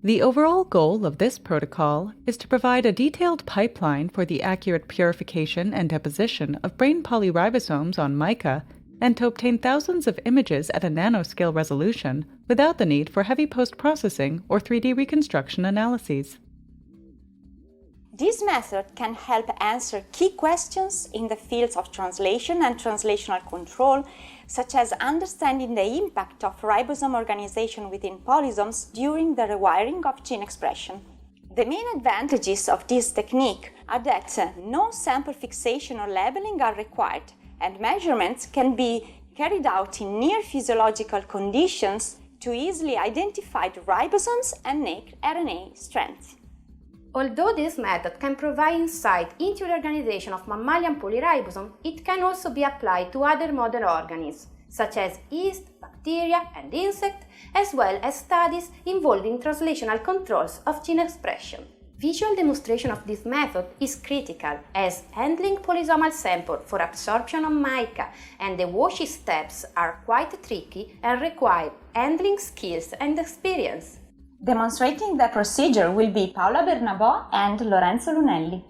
The overall goal of this protocol is to provide a detailed pipeline for the accurate purification and deposition of brain polyribosomes on mica, and to obtain thousands of images at a nanoscale resolution without the need for heavy post-processing or 3D reconstruction analyses. This method can help answer key questions in the fields of translation and translational control, such as understanding the impact of ribosome organization within polysomes during the rewiring of gene expression. The main advantages of this technique are that no sample fixation or labeling are required, and measurements can be carried out in near physiological conditions to easily identify the ribosomes and make RNA strands. Although this method can provide insight into the organization of mammalian polyribosome, it can also be applied to other model organisms, such as yeast, bacteria, and insects, as well as studies involving translational controls of gene expression. Visual demonstration of this method is critical, as handling polysomal sample for absorption on mica and the washing steps are quite tricky and require handling skills and experience. Demonstrating the procedure will be Paola Bernabò and Lorenzo Lunelli.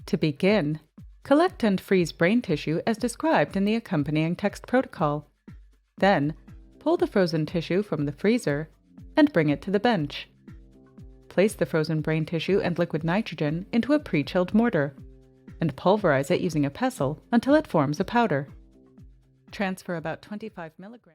To begin, collect and freeze brain tissue as described in the accompanying text protocol. Then, pull the frozen tissue from the freezer and bring it to the bench. Place the frozen brain tissue and liquid nitrogen into a pre-chilled mortar, and pulverize it using a pestle until it forms a powder. Transfer about 25 milligrams.